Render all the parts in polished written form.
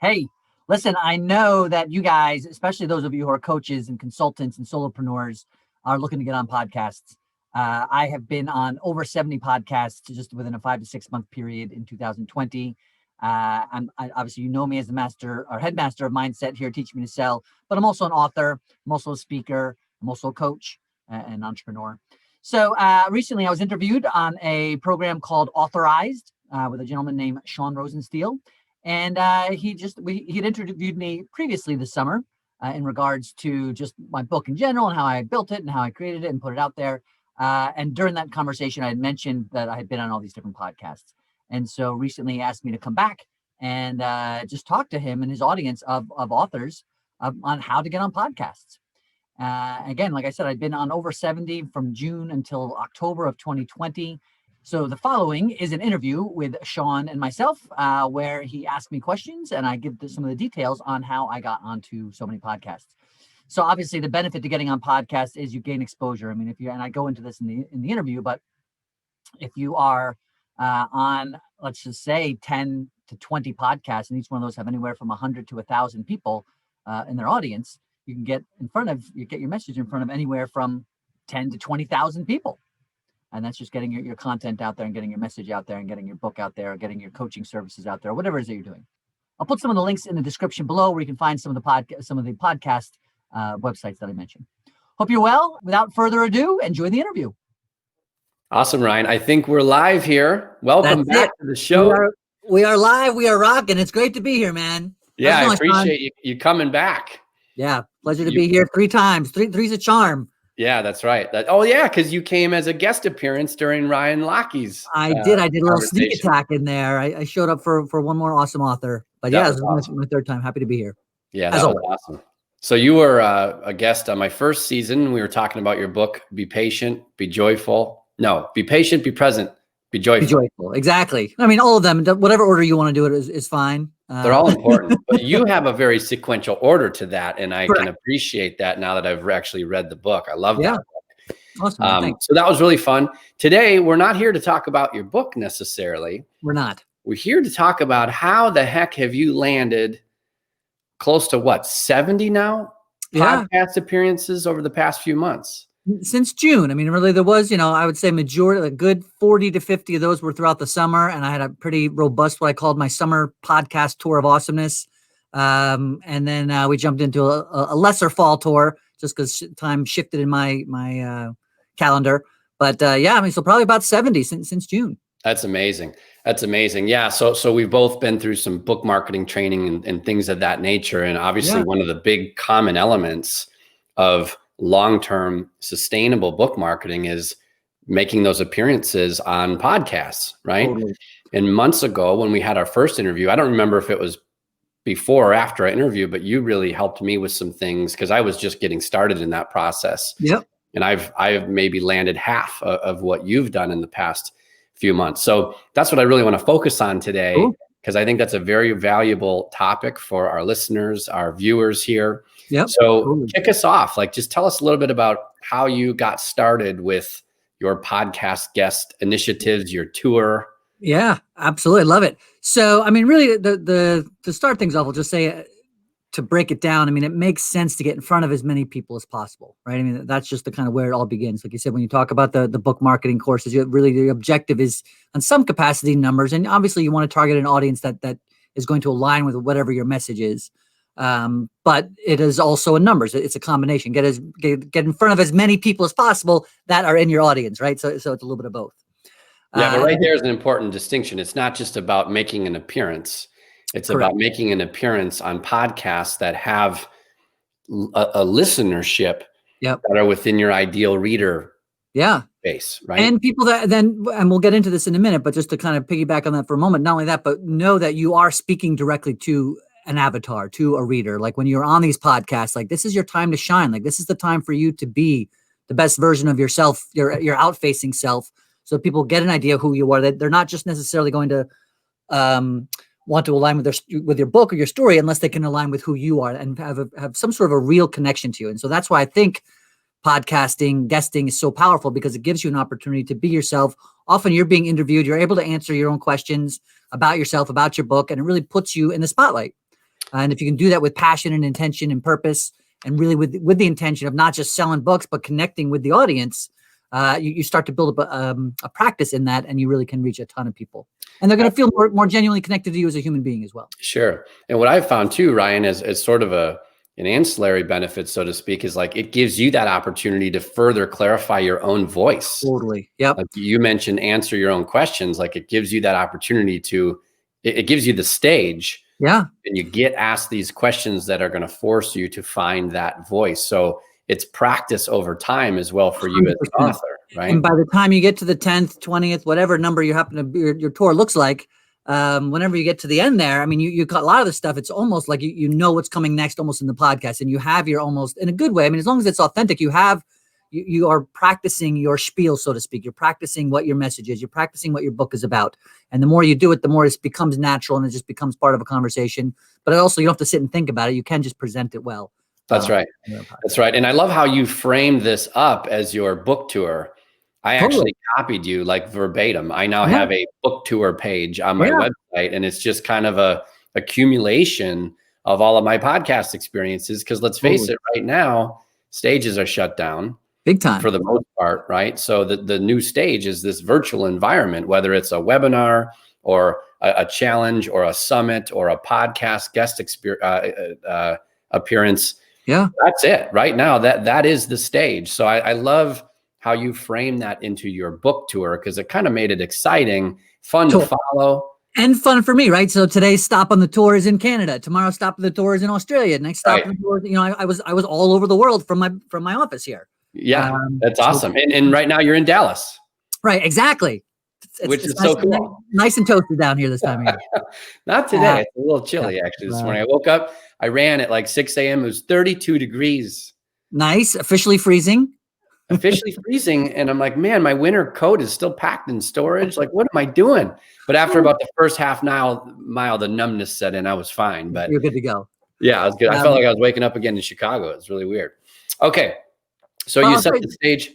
Hey, listen, I know that you guys, especially those of you who are coaches and consultants and solopreneurs, are looking to get on podcasts. I have been on over 70 podcasts just within a 5 to 6 month period in 2020. Obviously, you know me as the master or headmaster of mindset here at TeachMeToSell, but I'm also an author. I'm also a speaker. I'm also a coach and entrepreneur. So recently I was interviewed on a program called Authorized with a gentleman named Sean Rosensteel. And he had interviewed me previously this summer in regards to just my book in general and how I built it and how I created it and put it out there. And during that conversation, I had mentioned that I had been on all these different podcasts. And so recently he asked me to come back and just talk to him and his audience of authors on how to get on podcasts. Again, like I said, I'd been on over 70 from June until October of 2020. So the following is an interview with Sean and myself, where he asked me questions and I give some of the details on how I got onto so many podcasts. So obviously the benefit to getting on podcasts is you gain exposure. I mean, and I go into this in the interview, but if you are on, let's just say 10 to 20 podcasts, and each one of those have anywhere from 100 to 1,000 people in their audience, you can get your message in front of anywhere from 10 to 20,000 people. And that's just getting your content out there and getting your message out there and getting your book out there, or getting your coaching services out there, whatever it is that you're doing. I'll put some of the links in the description below where you can find some of the podcast websites that I mentioned. Hope you're well. Without further ado, enjoy the interview. Awesome, Ryan. I think we're live here. Welcome back to the show. We are live. We are rocking. It's great to be here, man. Yeah, I appreciate you coming back. Yeah, pleasure to be here 3 times. Three's a charm. Yeah, that's right. Because you came as a guest appearance during Ryan Lockey's. I did a little sneak attack in there. I showed up for one more awesome author. But yeah, this is my 3rd time. Happy to be here. Yeah, that was awesome. So you were a guest on my first season. We were talking about your book, Be Patient, Be Joyful. No, Be Patient, Be Present, Be Joyful. Be joyful, exactly. I mean, all of them, whatever order you want to do it is fine. They're all important, but you have a very sequential order to that, and I can appreciate that now that I've actually read the book. I love that book. Awesome. So that was really fun. Today, we're not here to talk about your book necessarily. We're not. We're here to talk about how the heck have you landed close to 70 now podcast appearances over the past few months? Since June. I mean, really, there was, I would say majority, a good 40 to 50 of those were throughout the summer. And I had a pretty robust, what I called my summer podcast tour of awesomeness. And then we jumped into a lesser fall tour just because time shifted in my calendar. But so probably about 70 since June. That's amazing. Yeah. So we've both been through some book marketing training and things of that nature. And obviously one of the big common elements of long-term sustainable book marketing is making those appearances on podcasts, right? Totally. And months ago when we had our first interview, I don't remember if it was before or after our interview, but you really helped me with some things because I was just getting started in that process. Yep. And I've maybe landed half of what you've done in the past few months. So that's what I really want to focus on today, because I think that's a very valuable topic for our listeners, our viewers here. Yep. So kick us off. Just tell us a little bit about how you got started with your podcast guest initiatives, your tour. Yeah, absolutely. Love it. So, I mean, really to start things off, I'll just say to break it down. I mean, it makes sense to get in front of as many people as possible, right? I mean, that's just the kind of where it all begins. Like you said, when you talk about the book marketing courses, the objective is on some capacity numbers. And obviously you want to target an audience that is going to align with whatever your message is. But it is also a numbers. It's a combination. Get in front of as many people as possible that are in your audience, right? So it's a little bit of both. Yeah, but right there is an important distinction. It's not just about making an appearance. It's about making an appearance on podcasts that have a listenership that are within your ideal reader base, right? And people and we'll get into this in a minute, but just to kind of piggyback on that for a moment, not only that, but know that you are speaking directly to an avatar, to a reader. Like when you're on these podcasts, like this is your time to shine. Like this is the time for you to be the best version of yourself, your out-facing self. So people get an idea of who you are. That they're not just necessarily going to want to align with your book or your story unless they can align with who you are and have some sort of a real connection to you. And so that's why I think podcasting, guesting is so powerful, because it gives you an opportunity to be yourself. Often you're being interviewed. You're able to answer your own questions about yourself, about your book, and it really puts you in the spotlight. And if you can do that with passion and intention and purpose, and really with the intention of not just selling books, but connecting with the audience, you start to build up a practice in that, and you really can reach a ton of people. And they're going to feel more genuinely connected to you as a human being as well. Sure. And what I've found too, Ryan, is sort of an ancillary benefit, so to speak, is like it gives you that opportunity to further clarify your own voice. Totally. Yep. Like you mentioned, answer your own questions. Like it gives you that opportunity to, it gives you the stage. Yeah. And you get asked these questions that are going to force you to find that voice. So it's practice over time as well for you 100%. As an author, right? And by the time you get to the 10th, 20th, whatever number you happen to be, your tour looks like, whenever you get to the end there, I mean, you got a lot of the stuff. It's almost like you know what's coming next almost in the podcast, and you have your almost in a good way. I mean, as long as it's authentic, you are practicing your spiel, so to speak. You're practicing what your message is. You're practicing what your book is about. And the more you do it, the more it becomes natural and it just becomes part of a conversation. But also you don't have to sit and think about it. You can just present it well. That's right. That's right. And I love how you framed this up as your book tour. I actually copied you like verbatim. I now have a book tour page on my website, and it's just kind of a accumulation of all of my podcast experiences. Because let's face it, right now, stages are shut down. Big time. For the most part, right? So the new stage is this virtual environment, whether it's a webinar or a challenge or a summit or a podcast guest appearance. Yeah. That's it. Right now, that is the stage. So I love how you frame that into your book tour, because it kind of made it exciting, fun to follow. And fun for me, right? So today's stop on the tour is in Canada. Tomorrow's stop on the tour is in Australia. Next stop on the tour, I was all over the world from my office here. Yeah, that's awesome. And right now you're in Dallas. Right, exactly. Which is nice, so cool. Nice and toasty down here this time of year. Not today. It's a little chilly actually this morning. I woke up, I ran at like 6 a.m. It was 32 degrees. Nice. Officially freezing. And I'm like, man, my winter coat is still packed in storage. Like, what am I doing? But after about the first half mile, the numbness set in. I was fine. But you're good to go. Yeah, I was good. I felt like I was waking up again in Chicago. It was really weird. Okay. So you set the stage.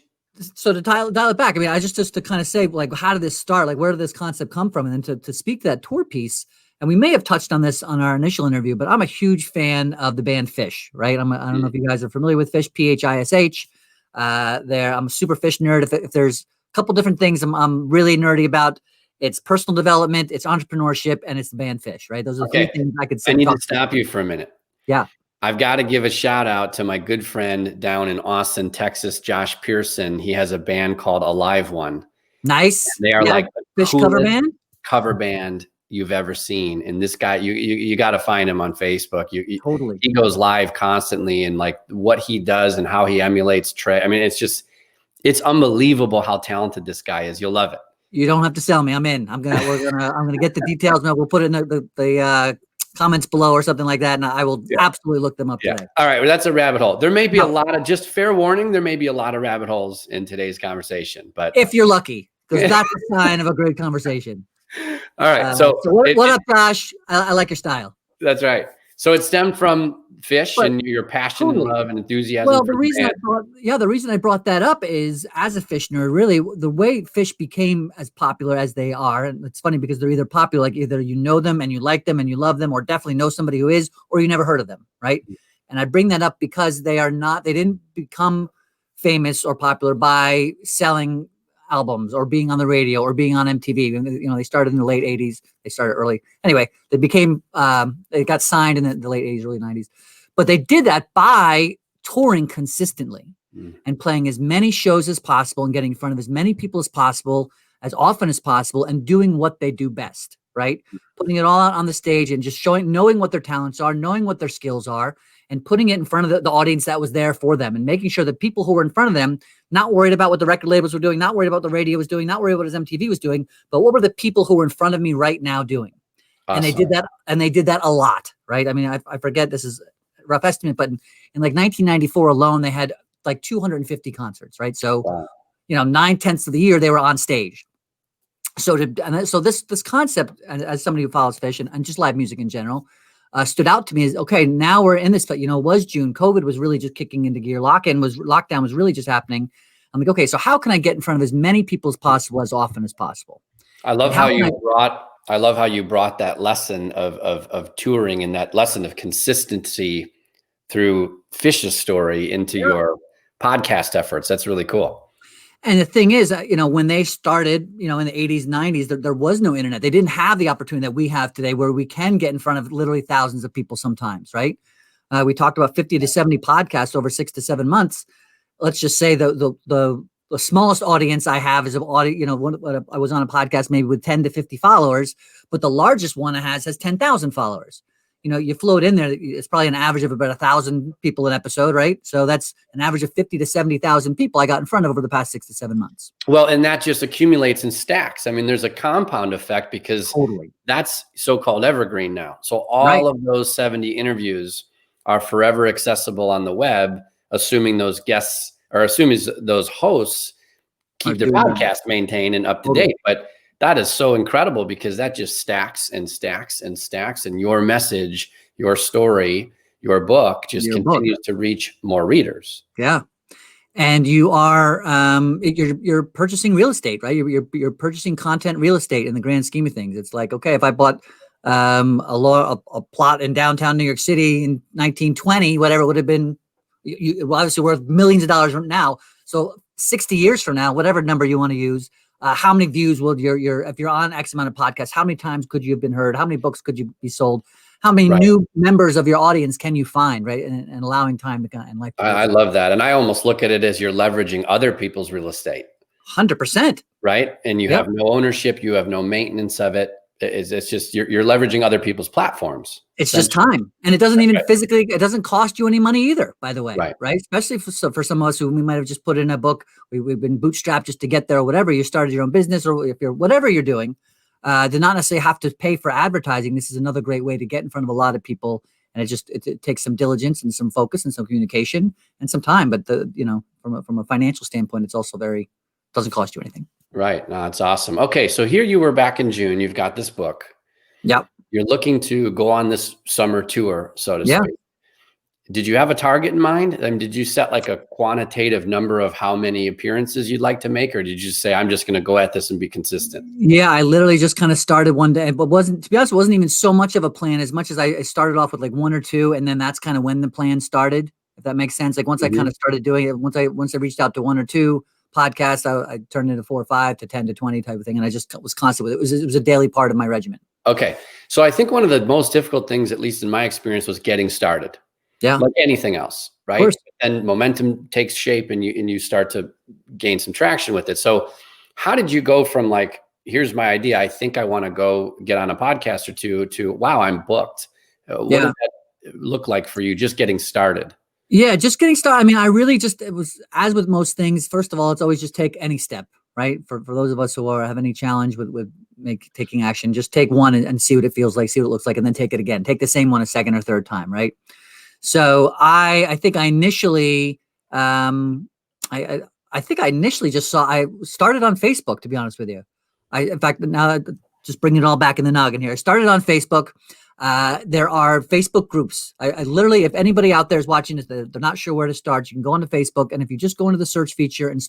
So to dial it back, I mean, I just to kind of say, like, how did this start? Like, where did this concept come from? And then to speak to that tour piece, and we may have touched on this on our initial interview, but I'm a huge fan of the band Phish, right? I don't know if you guys are familiar with Phish, Phish. I'm a super Phish nerd. If there's a couple different things I'm really nerdy about, it's personal development, it's entrepreneurship, and it's the band Phish, right? Those are the three things I could say. I need to stop you for a minute. Yeah. I've got to give a shout out to my good friend down in Austin, Texas, Josh Pearson. He has a band called Alive One. Nice. And they are like the Phish cover band you've ever seen. And this guy, you got to find him on Facebook. Totally. He goes live constantly, and like what he does and how he emulates Trey. I mean, it's unbelievable how talented this guy is. You'll love it. You don't have to sell me. I'm in. I'm gonna get the details. Now we'll put it in the comments below or something like that, and I will absolutely look them up today. All right, well, that's a rabbit hole. There may be a lot of, just fair warning, there may be a lot of rabbit holes in today's conversation, but if you're lucky, because that's a sign of a great conversation. All right, so what up, Josh? I like your style. That's right. So it stemmed from Phish and your passion and love and enthusiasm. Well, the reason I brought that up is, as a Phish nerd, really the way Phish became as popular as they are, and it's funny because they're either popular, like either you know them and you like them and you love them, or definitely know somebody who is, or you never heard of them, right? And I bring that up because they didn't become famous or popular by selling albums or being on the radio or being on MTV. You know, they started in the late 80s. They started early. Anyway, they got signed in the late 80s, early 90s. But they did that by touring consistently and playing as many shows as possible and getting in front of as many people as possible, as often as possible, and doing what they do best, right? Putting it all out on the stage and just knowing what their talents are, knowing what their skills are, and putting it in front of the audience that was there for them, and making sure that people who were in front of them, not worried about what the record labels were doing, not worried about what the radio was doing, not worried about what his MTV was doing, but what were the people who were in front of me right now doing? Awesome. And they did that a lot, right? I mean, I forget, this is a rough estimate, but in like 1994 alone, they had like 250 concerts, right? So, 9/10 of the year they were on stage. So this concept, as somebody who follows Phish and just live music in general, stood out to me as, okay, now we're in this, but it was June. COVID was really just kicking into gear. Lockdown was really just happening. I'm like, okay, so how can I get in front of as many people as possible, as often as possible? I love how you brought I love how you brought that lesson of touring and that lesson of consistency through Fish's story into your podcast efforts. That's really cool. And the thing is, when they started, in the 80s, 90s, there was no internet. They didn't have the opportunity that we have today where we can get in front of literally thousands of people sometimes, right? We talked about 50 to 70 podcasts over 6 to 7 months. Let's just say the smallest audience I have is I was on a podcast maybe with 10 to 50 followers, but the largest one has 10,000 followers. You float in there, it's probably an average of about 1,000 people an episode, right? So that's an average of 50 to 70,000 people I got in front of over the past 6 to 7 months. Well, and that just accumulates and stacks. I mean, there's a compound effect because that's so-called evergreen now. So all of those 70 interviews are forever accessible on the web, assuming those guests or assuming those hosts keep their podcast maintained and up to date. But that is so incredible because that just stacks and stacks and stacks. And your message, your story, your book just continues to reach more readers. Yeah. And you are, you're purchasing real estate, right? You're purchasing content real estate in the grand scheme of things. It's like, okay, if I bought a plot in downtown New York City in 1920, whatever it would have been, obviously worth millions of dollars now. So 60 years from now, whatever number you want to use, how many views will if you're on X amount of podcasts, how many times could you have been heard? How many books could you be sold? How many new members of your audience can you find, right? And allowing time to kind of, and life. I love that. And I almost look at it as you're leveraging other people's real estate. 100%. Right. And you have no ownership. You have no maintenance of it. It's just, you're leveraging other people's platforms. It's just time. And it doesn't even physically, it doesn't cost you any money either, by the way. Right. Especially for some of us who we might have just put in a book. We've been bootstrapped just to get there or whatever. You started your own business or if you're, whatever you're doing, do not necessarily have to pay for advertising. This is another great way to get in front of a lot of people. And it takes some diligence and some focus and some communication and some time. But from a financial standpoint, it's also doesn't cost you anything. Right. No, it's awesome. Okay. So here you were back in June, you've got this book. Yep. You're looking to go on this summer tour, so to speak. Did you have a target in mind? I mean, did you set like a quantitative number of how many appearances you'd like to make? Or did you just say, I'm just going to go at this and be consistent? Yeah, I literally just kind of started one day, but to be honest, it wasn't even so much of a plan as much as I started off with like 1 or 2. And then that's kind of when the plan started, if that makes sense. Like once I kind of started doing it, once I reached out to 1 or 2 podcasts, I turned into 4 or 5 to 10 to 20 type of thing. And I just was constant with it. It was a daily part of my regimen. Okay. So I think one of the most difficult things, at least in my experience, was getting started. Yeah. Like anything else, right? And momentum takes shape and you start to gain some traction with it. So how did you go from like, here's my idea, I think I want to go get on a podcast or two, to wow, I'm booked? What did that look like for you just getting started? Yeah, just getting started. I mean, it was as with most things, first of all, it's always just take any step, right? For those of us who have any challenge with taking action, just take one and see what it feels like, see what it looks like, and then take it again. Take the same one a second or third time, right? So I think I initially, I just I started on Facebook, to be honest with you. In fact, now just bring it all back in the noggin here. I started on Facebook. There are Facebook groups. I literally, if anybody out there is watching this, they're not sure where to start, you can go onto Facebook. And if you just go into the search feature and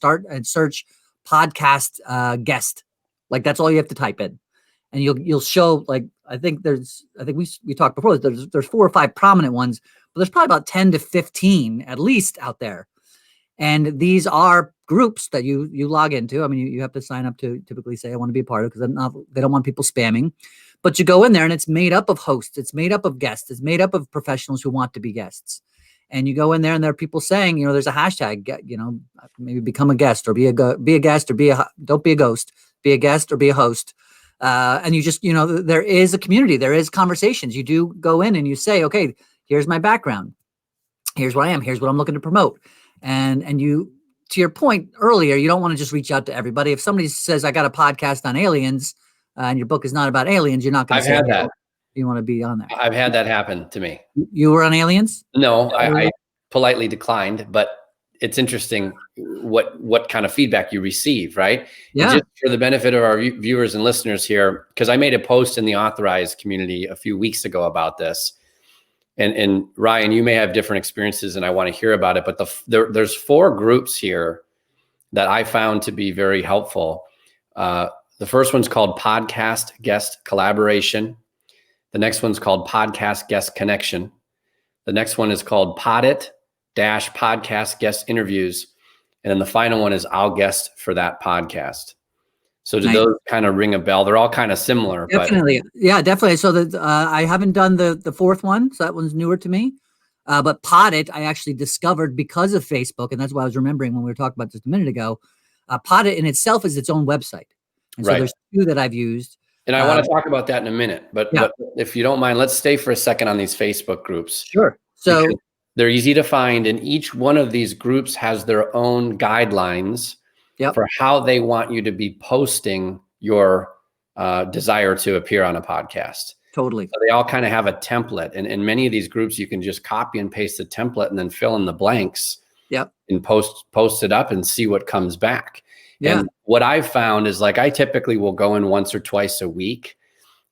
search podcast guest, like that's all you have to type in. And you'll show, like, I think we talked before, there's 4 or 5 prominent ones, but there's probably about 10 to 15 at least out there. And these are groups that you log into. I mean, you have to sign up to typically say, I want to be a part of, because they don't want people spamming. But you go in there and it's made up of hosts. It's made up of guests. It's made up of professionals who want to be guests. And you go in there and there are people saying, there's a hashtag, maybe become a guest or be a guest or don't be a ghost, be a guest or be a host. And you just, there is a community, there is conversations. You do go in and you say, okay, here's my background. Here's what I am. Here's what I'm looking to promote. And you, to your point earlier, you don't want to just reach out to everybody. If somebody says, I got a podcast on aliens, and your book is not about aliens, you're not going to say that. You want to be on there. I've had that happen to me. You were on aliens? No, I politely declined, but it's interesting what kind of feedback you receive, right? Yeah. Just for the benefit of our viewers and listeners here, because I made a post in the authorized community a few weeks ago about this. And Ryan, you may have different experiences and I want to hear about it, but there's 4 groups here that I found to be very helpful. The first one's called Podcast Guest Collaboration. The next one's called Podcast Guest Connection. The next one is called Podcast Guest Interviews. And then the final one is I'll guest for that podcast. So do those kind of ring a bell? They're all kind of similar. Definitely. Yeah, definitely. So I haven't done the fourth one. So that one's newer to me. But Pod It, I actually discovered because of Facebook. And that's what I was remembering when we were talking about just a minute ago. Pod It in itself is its own website. And so there's two that I've used. And I want to talk about that in a minute. But if you don't mind, let's stay for a second on these Facebook groups. Sure. So they're easy to find. And each one of these groups has their own guidelines for how they want you to be posting your desire to appear on a podcast. Totally. So they all kind of have a template. And in many of these groups, you can just copy and paste the template and then fill in the blanks. And post it up and see what comes back. And what I've found is, like, I typically will go in once or twice a week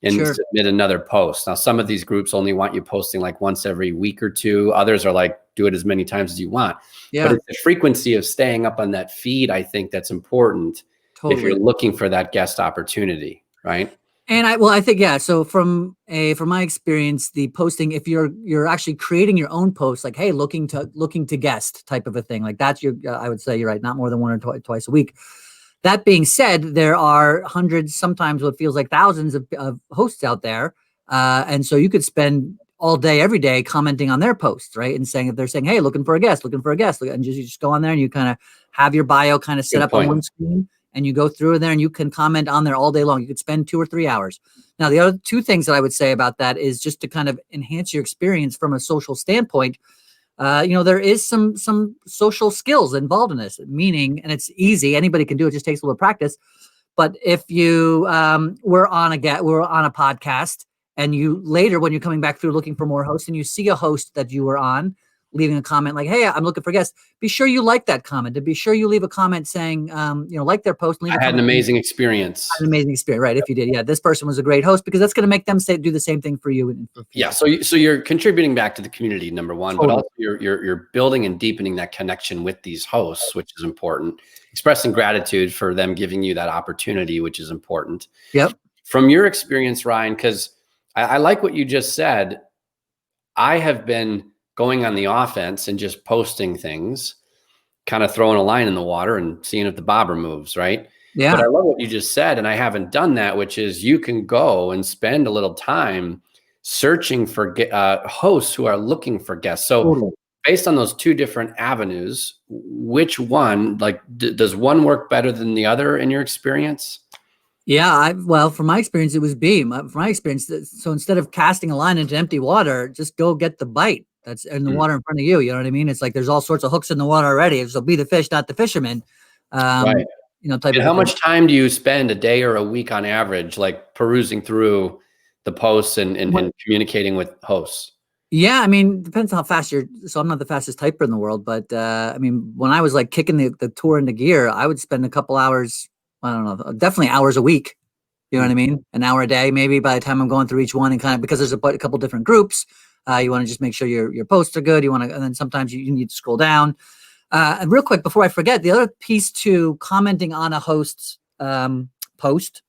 and submit another post. Now, some of these groups only want you posting like once every week or two. Others are like, do it as many times as you want. But it's the frequency of staying up on that feed, I think, that's important if you're looking for that guest opportunity, right? And I think, so from my experience, the posting, if you're actually creating your own post, like, hey, looking to guest type of a thing, like that's I would say you're right, not more than one or twice a week. That being said, there are hundreds, sometimes what feels like thousands of hosts out there. And so you could spend all day, every day commenting on their posts, right? And saying, if they're saying, hey, looking for a guest, and you just go on there and you kind of have your bio kind of set up on one screen. And you go through there and you can comment on there all day long. You could spend 2 or 3 hours. Now, the other two things that I would say about that is just to kind of enhance your experience from a social standpoint. There is some social skills involved in this, meaning, and it's easy. Anybody can do it. Just takes a little practice. But if you were on a podcast and you later, when you're coming back through looking for more hosts and you see a host that you were on, leaving a comment like, hey, I'm looking for guests, be sure you like that comment. To be sure you leave a comment saying, like their post. I had an amazing experience. Right? If you did, this person was a great host, because that's going to make them do the same thing for you. So you're contributing back to the community, number one, but also you're building and deepening that connection with these hosts, which is important. Expressing gratitude for them giving you that opportunity, which is important. From your experience, Ryan, because I like what you just said. I have been going on the offense and just posting things, kind of throwing a line in the water and seeing if the bobber moves, right? But I love what you just said, and I haven't done that, which is you can go and spend a little time searching for hosts who are looking for guests. So based on those two different avenues, which one, does one work better than the other in your experience? From my experience, it was B. From my experience, so instead of casting a line into empty water, just go get the bite that's in the water in front of you. You know what I mean? It's like there's all sorts of hooks in the water already. So be the fish, not the fisherman. Right. And how much time do you spend a day or a week on average, like perusing through the posts and communicating with hosts? Depends on how fast so I'm not the fastest typer in the world, but when I was like kicking the tour into gear, I would spend a couple hours, I don't know, definitely hours a week. You know what I mean? An hour a day, maybe, by the time I'm going through each one, and kind of, because there's a couple different groups, you want to just make sure your posts are good. And then sometimes you need to scroll down. And real quick, before I forget, the other piece to commenting on a host's post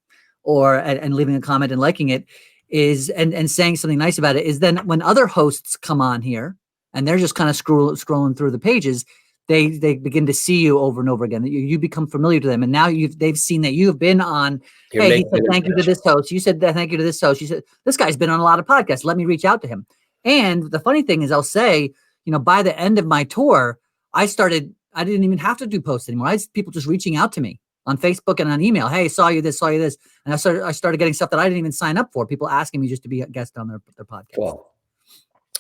and leaving a comment and liking it is, and saying something nice about it, is then when other hosts come on here and they're just kind of scrolling through the pages, they begin to see you over and over again. You become familiar to them, and now they've seen that you've been on. Hey, he said thank you to this host. You said thank you to this host. You said this guy's been on a lot of podcasts. Let me reach out to him. And the funny thing is, I'll say, by the end of my tour, I didn't even have to do posts anymore. People just reaching out to me on Facebook and on email. Hey, saw you this. And I started getting stuff that I didn't even sign up for. People asking me just to be a guest on their podcast. Well,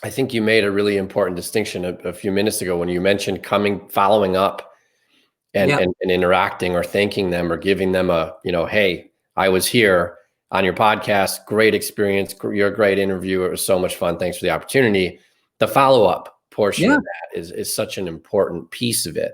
I think you made a really important distinction a few minutes ago when you mentioned following up and interacting or thanking them or giving them hey, I was here on your podcast. Great experience. You're a great interviewer. It was so much fun. Thanks for the opportunity. The follow-up portion of that is such an important piece of it,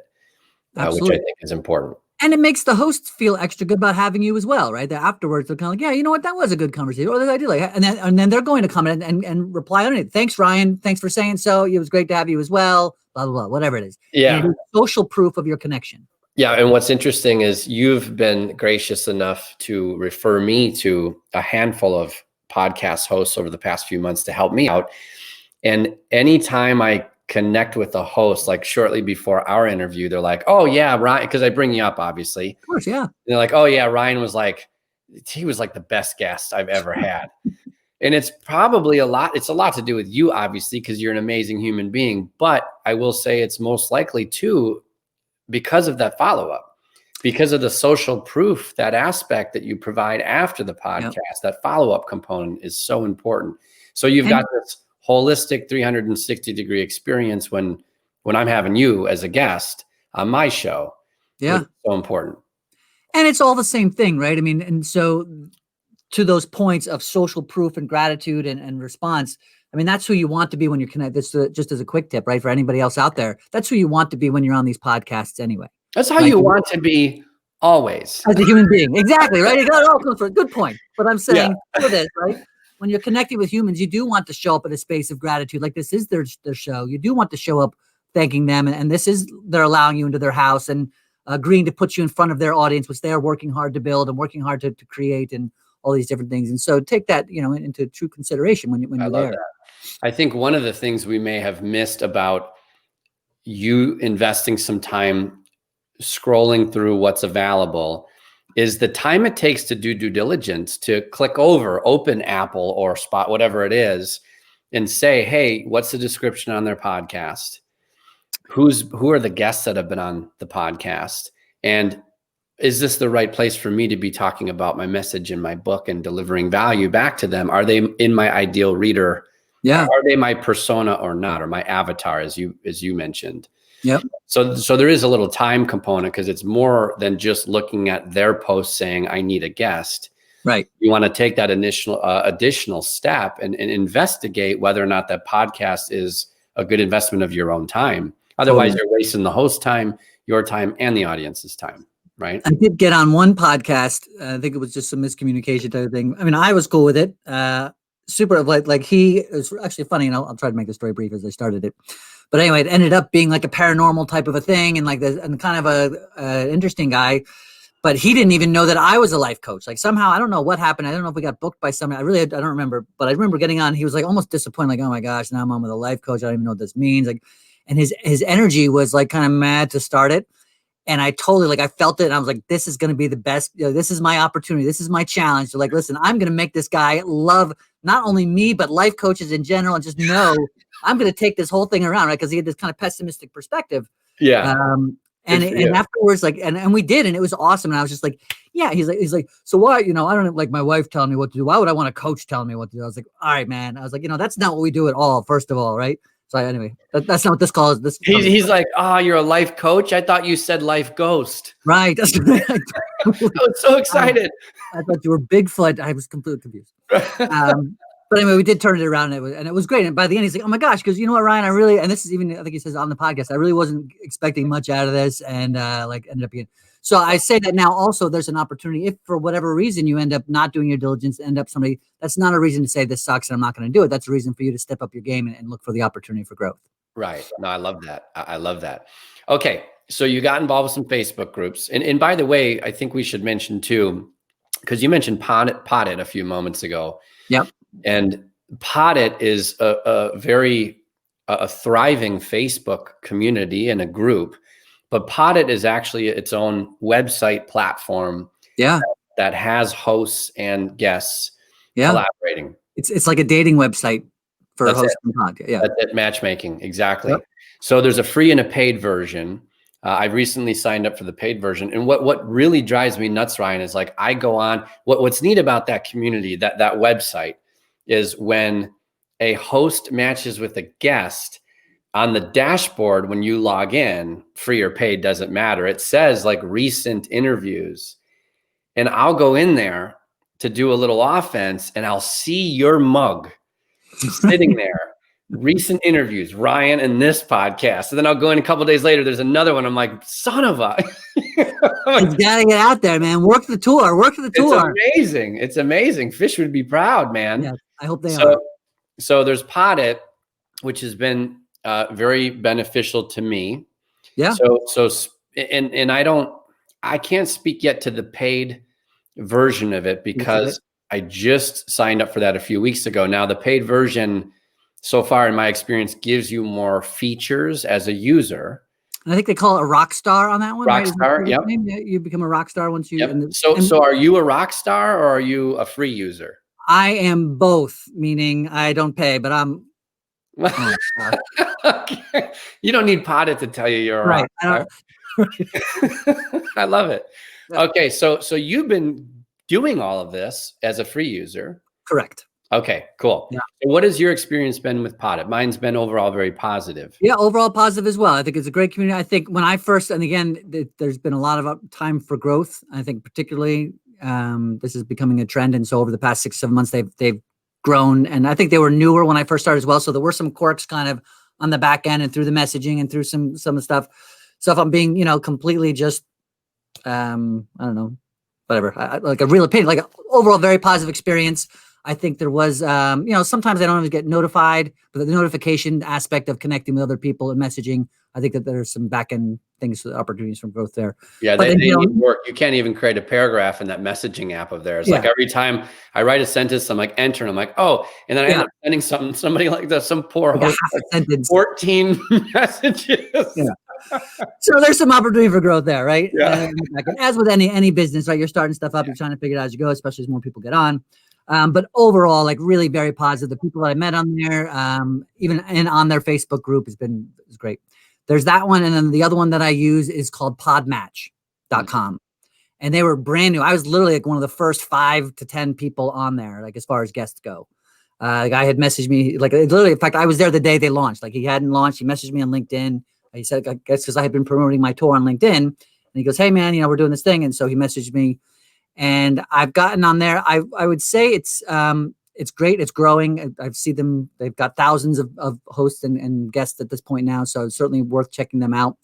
which I think is important. And it makes the hosts feel extra good about having you as well, right? That afterwards they're kind of like, yeah, you know what, that was a good conversation. Or I did like, and then they're going to comment and reply on it. Thanks, Ryan. Thanks for saying so. It was great to have you as well. Blah blah blah. Whatever it is. Yeah. And social proof of your connection. Yeah. And what's interesting is you've been gracious enough to refer me to a handful of podcast hosts over the past few months to help me out. And anytime I connect with a host, like shortly before our interview, they're like, oh yeah, Ryan, because I bring you up, obviously. Of course, yeah. And they're like, oh yeah, Ryan was like, he was like the best guest I've ever had. And it's probably it's a lot to do with you, obviously, because you're an amazing human being. But I will say it's most likely too, because of that follow-up, because of the social proof, that aspect that you provide after the podcast, that follow-up component is so important. So you've got this holistic 360-degree experience when I'm having you as a guest on my show. Yeah. Which is so important. And it's all the same thing, right? I mean, and so to those points of social proof and gratitude and response, I mean, that's who you want to be when you're connected. This just as a quick tip, right? For anybody else out there, that's who you want to be when you're on these podcasts anyway. That's how you want to be always. As a human being. Exactly, right? It all comes from a good point. But I'm saying for this, right? When you're connecting with humans, you do want to show up in a space of gratitude. Like this is their show. You do want to show up thanking them. And this is, they're allowing you into their house and agreeing to put you in front of their audience, which they are working hard to build and working hard to create and all these different things. And so take that, into true consideration when you're there. That. I think one of the things we may have missed about you investing some time scrolling through what's available is the time it takes to do due diligence, to click over, open Apple or Spot, whatever it is, and say, hey, what's the description on their podcast? Who are the guests that have been on the podcast? And is this the right place for me to be talking about my message in my book and delivering value back to them? Are they in my ideal reader? Yeah. Are they my persona or not, or my avatar, as you mentioned? Yep. So there is a little time component, because it's more than just looking at their post saying, I need a guest. Right. You want to take that additional step and investigate whether or not that podcast is a good investment of your own time. Otherwise, You're wasting the host's time, your time, and the audience's time. Right. I did get on one podcast. I think it was just some miscommunication type of thing. I mean, I was cool with it. Super like he was actually funny, and I'll try to make the story brief as I started it. But anyway, it ended up being like a paranormal type of a thing, and like and kind of a interesting guy. But he didn't even know that I was a life coach. Like somehow, I don't know what happened. I don't know if we got booked by somebody. I don't remember. But I remember getting on. He was like almost disappointed. Like, oh my gosh, now I'm on with a life coach. I don't even know what this means. Like, and his energy was like kind of mad to start it. And I totally, I felt it. And I was like, this is going to be the best. This is my opportunity. This is my challenge. So listen, I'm going to make this guy love not only me, but life coaches in general. And just know I'm going to take this whole thing around, right? Because he had this kind of pessimistic perspective. Yeah. And afterwards, and we did, and it was awesome. And I was just like, yeah, he's like, so why, I don't like my wife telling me what to do. Why would I want a coach telling me what to do? I was like, all right, man. I was like, that's not what we do at all, first of all, right? So anyway, that's not what this call is. He's like, you're a life coach? I thought you said life ghost. Right. That's right. I was so excited. I thought you were Bigfoot. I was completely confused. But anyway, we did turn it around, and it was great. And by the end, he's like, oh my gosh, because you know what, Ryan, and this is even, I think he says on the podcast, I really wasn't expecting much out of this, and ended up being. So I say that now also there's an opportunity, if for whatever reason you end up not doing your diligence, end up somebody, that's not a reason to say this sucks and I'm not going to do it. That's a reason for you to step up your game and look for the opportunity for growth. Right. No, I love that. I love that. Okay. So you got involved with some Facebook groups. And by the way, I think we should mention too, because you mentioned Potted a few moments ago. Yep. And Potted is a very thriving Facebook community and a group. But Potted is actually its own website platform. Yeah. That has hosts and guests collaborating. It's like a dating website for a host and podcast. Yeah. That's it, matchmaking. Exactly. Yep. So there's a free and a paid version. I recently signed up for the paid version. And what really drives me nuts, Ryan, is like I go on. What's neat about that community, that website, is when a host matches with a guest, on the dashboard, when you log in, free or paid, doesn't matter. It says like recent interviews. And I'll go in there to do a little offense and I'll see your mug sitting there. Recent interviews, Ryan and this podcast. And then I'll go in a couple of days later, there's another one. I'm like, son of a. You gotta get out there, man. Work the tour. It's amazing. Fish would be proud, man. Yeah, I hope they are. So there's Potted, which has been very beneficial to me. Yeah. So and I can't speak yet to the paid version of it because I just signed up for that a few weeks ago. Now the paid version so far in my experience gives you more features as a user. And I think they call it a rock star on that one. Rock right? star, yep. You become a rock star once you. Yep. So are you a rock star or are you a free user? I am both, meaning I don't pay, but I'm. Okay. You don't need Poddit to tell you you're a rock star. I love it. Okay, so you've been doing all of this as a free user. Correct. Okay, cool. Yeah. So what has your experience been with Poddit? Mine's been overall very positive. Yeah, overall positive as well. I think it's a great community. I think when I first, and again, there's been a lot of time for growth. I think particularly this is becoming a trend, and so over the past 6-7 months, they've grown, and I think they were newer when I first started as well. So there were some quirks kind of on the back end and through the messaging and through some of the stuff. So if I'm being, completely just, I don't know, whatever, like a real opinion, like an overall very positive experience. I think there was, sometimes I don't always get notified, but the notification aspect of connecting with other people and messaging, I think that there's some back end things, opportunities for growth there. Yeah, they need work. You can't even create a paragraph in that messaging app of theirs. Like every time I write a sentence, I'm like, enter, and I'm like, oh, and then I end up sending somebody like that, some poor like host, 14 messages. Yeah. So there's some opportunity for growth there, right? Yeah. And as with any business, right? You're starting stuff up, you're trying to figure it out as you go, especially as more people get on. But overall, like really very positive. The people that I met on there, even and on their Facebook group is great. There's that one. And then the other one that I use is called podmatch.com. And they were brand new. I was literally like one of the first 5 to 10 people on there, like as far as guests go. The guy had messaged me, like literally, in fact, I was there the day they launched. Like he hadn't launched. He messaged me on LinkedIn. He said, I guess because I had been promoting my tour on LinkedIn. And he goes, hey man, we're doing this thing. And so he messaged me. And I've gotten on there. I would say it's great. It's growing. I've seen them. They've got thousands of hosts and guests at this point now. So it's certainly worth checking them out.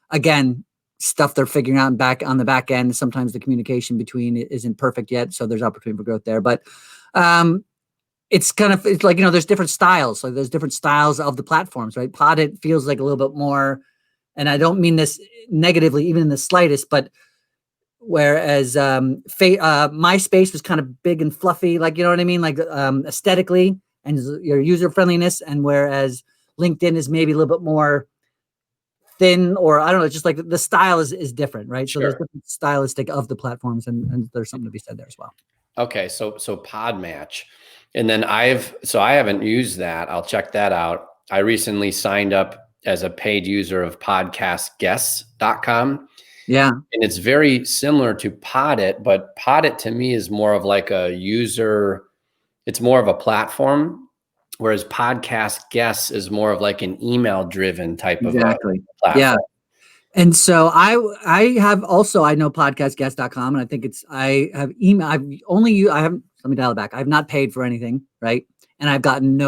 Again, stuff they're figuring out on the back end. Sometimes the communication between it isn't perfect yet. So there's opportunity for growth there. But it's like, there's different styles. So there's different styles of the platforms, right? Poddit feels like a little bit more, and I don't mean this negatively, even in the slightest, but whereas MySpace was kind of big and fluffy, like, you know what I mean? Like aesthetically and your user friendliness. And whereas LinkedIn is maybe a little bit more thin, or I don't know, just like the style is different, right? Sure. So there's different stylistic of the platforms and there's something to be said there as well. Okay. So Podmatch. And then I haven't used that. I'll check that out. I recently signed up as a paid user of podcastguests.com. Yeah. And it's very similar to Poddit, but Poddit to me is more of like a user, it's more of a platform, whereas Podcast Guests is more of like an email driven type of platform. Yeah. And so I have also, I know podcastguest.com, and I think I have email. Let me dial it back. I've not paid for anything, right? And I've gotten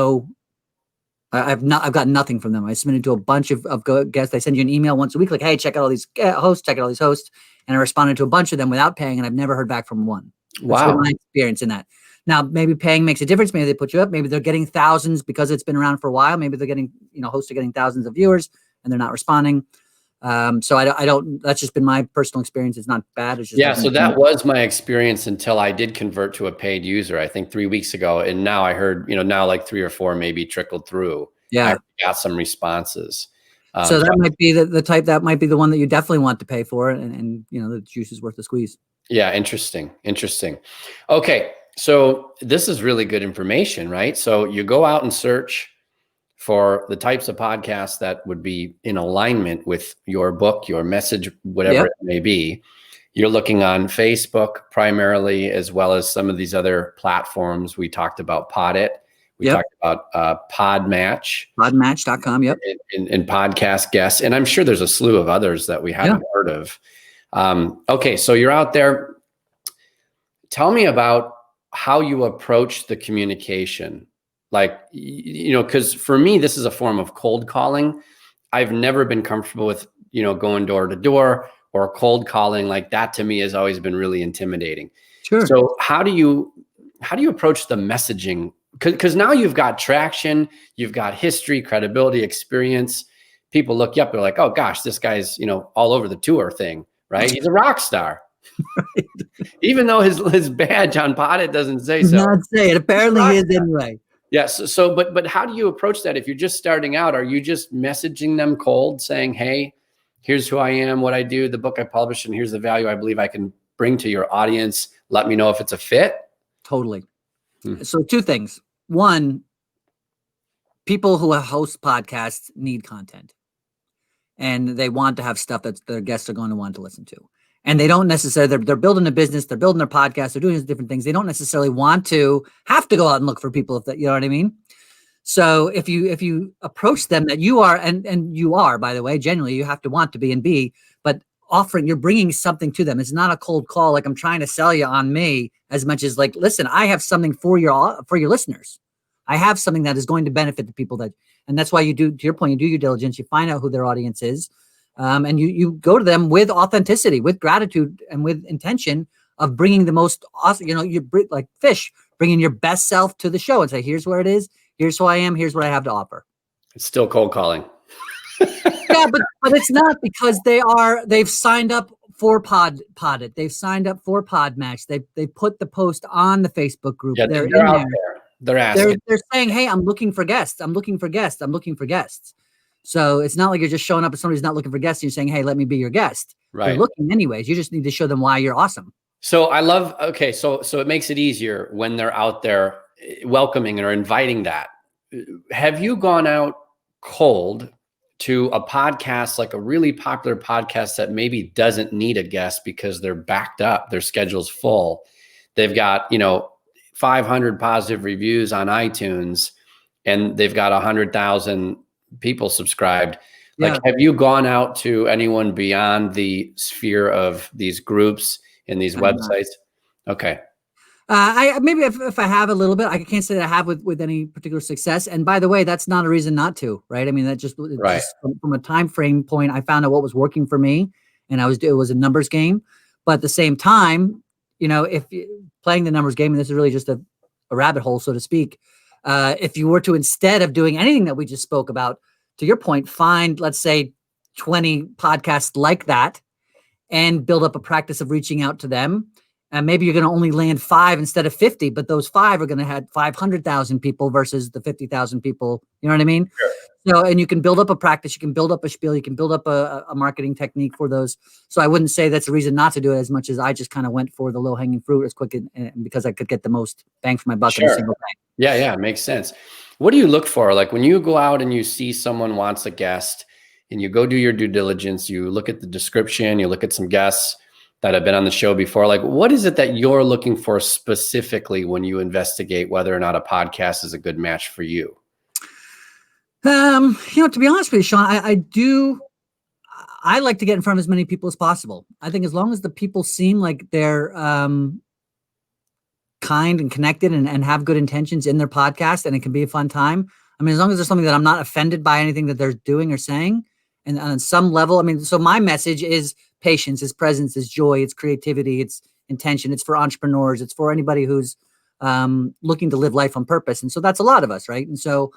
I've gotten nothing from them. I submitted to a bunch of guests. They send you an email once a week, like, hey, check out all these hosts, check out all these hosts. And I responded to a bunch of them without paying, and I've never heard back from one. Wow. That's been my experience in that. Now, maybe paying makes a difference. Maybe they put you up. Maybe they're getting thousands because it's been around for a while. Maybe they're getting, hosts are getting thousands of viewers and they're not responding. So I don't, that's just been my personal experience. It's not bad. It's just so that was my experience until I did convert to a paid user, I think 3 weeks ago. And now I heard, now like 3 or 4 maybe trickled through. Yeah. I got some responses. So that might be the type, that might be the one that you definitely want to pay for. And the juice is worth the squeeze. Yeah. Interesting. Okay. So this is really good information, right? So you go out and search for the types of podcasts that would be in alignment with your book, your message, whatever it may be. You're looking on Facebook primarily, as well as some of these other platforms. We talked about Poddit. We talked about Podmatch. Podmatch.com, yep. And Podcast Guests. And I'm sure there's a slew of others that we haven't heard of. Okay, so you're out there. Tell me about how you approach the communication. Like, because for me, this is a form of cold calling. I've never been comfortable with, going door to door or cold calling. Like that to me has always been really intimidating. Sure. So how do you approach the messaging? Because now you've got traction, you've got history, credibility, experience. people look you up. They're like, oh gosh, this guy's, all over the tour thing, right? He's a rock star. Even though his badge on Poddit doesn't say so. Not say it. Apparently he is anyway. Yes. So, but how do you approach that? If you're just starting out, are you just messaging them cold saying, hey, here's who I am, what I do, the book I published, and here's the value I believe I can bring to your audience. Let me know if it's a fit. Totally. So 2 things. One, people who host podcasts need content, and they want to have stuff that their guests are going to want to listen to. And they don't necessarily, they're building a business, they're building their podcast, they're doing these different things. They don't necessarily want to have to go out and look for people, if that, you know what I mean? So if you approach them that you are, and you are, by the way, genuinely, you have to want to be and be, but you're bringing something to them. It's not a cold call. Like I'm trying to sell you on me, as much as like, listen, I have something for your listeners. I have something that is going to benefit the people and that's why you do, to your point, you do your diligence, you find out who their audience is. And you go to them with authenticity, with gratitude, and with intention of bringing the most awesome, like fish, bringing your best self to the show and say, here's where it is. Here's who I am. Here's what I have to offer. It's still cold calling. Yeah, but it's not, because they've signed up for Poddit. They've signed up for Podmatch. They put the post on the Facebook group. Yeah, they're out there. They're asking. They're saying, hey, I'm looking for guests. I'm looking for guests. I'm looking for guests. So it's not like you're just showing up and somebody's not looking for guests and you're saying, hey, let me be your guest. Right. They're looking anyways. You just need to show them why you're awesome. So I love, okay. So it makes it easier when they're out there welcoming or inviting that. Have you gone out cold to a podcast, like a really popular podcast that maybe doesn't need a guest because they're backed up, their schedule's full. They've got, 500 positive reviews on iTunes and they've got 100,000 people subscribed. Like, Yeah. have you gone out to anyone beyond the sphere of these groups and these websites? Okay. I maybe if I have a little bit, I can't say that I have with any particular success. And by the way, that's not a reason not to, right? I mean, that just from a time frame point, I found out what was working for me, and it was a numbers game. But at the same time, if playing the numbers game, and this is really just a rabbit hole, so to speak. If you were to, instead of doing anything that we just spoke about, to your point, find, let's say, 20 podcasts like that and build up a practice of reaching out to them. And maybe you're going to only land 5 instead of 50, but those 5 are going to have 500,000 people versus the 50,000 people. You know what I mean? Sure. So, and you can build up a practice, you can build up a spiel, you can build up a marketing technique for those. So I wouldn't say that's a reason not to do it, as much as I just kind of went for the low hanging fruit as quick and because I could get the most bang for my buck in a single thing. Yeah. Makes sense. What do you look for? Like when you go out and you see someone wants a guest and you go do your due diligence, you look at the description, you look at some guests that have been on the show before. Like, what is it that you're looking for specifically when you investigate whether or not a podcast is a good match for you? To be honest with you, Sean, I like to get in front of as many people as possible. I think as long as the people seem like they're kind and connected and have good intentions in their podcast, and it can be a fun time. I mean, as long as there's something that I'm not offended by anything that they're doing or saying, and on some level, I mean, so my message is patience, is presence, is joy, it's creativity, it's intention, it's for entrepreneurs, it's for anybody who's looking to live life on purpose. And so that's a lot of us, right? And so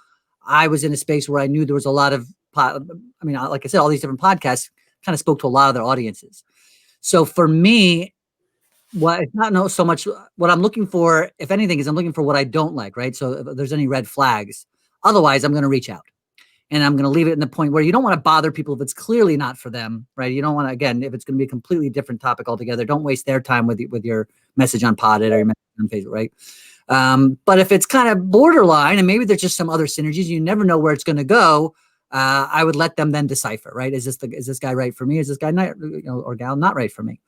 I was in a space where I knew there was a lot of, like I said, all these different podcasts kind of spoke to a lot of their audiences. So for me, it's not so much what I'm looking for, if anything, is I'm looking for what I don't like, right? So if there's any red flags, otherwise I'm going to reach out. And I'm going to leave it in the point where you don't want to bother people if it's clearly not for them, right? You don't want to, again, if it's going to be a completely different topic altogether, don't waste their time with your message on Poddit or your message on Facebook, right? But if it's kind of borderline and maybe there's just some other synergies, you never know where it's going to go. I would let them then decipher, right? Is this guy right for me? Is this guy not, or gal not right for me?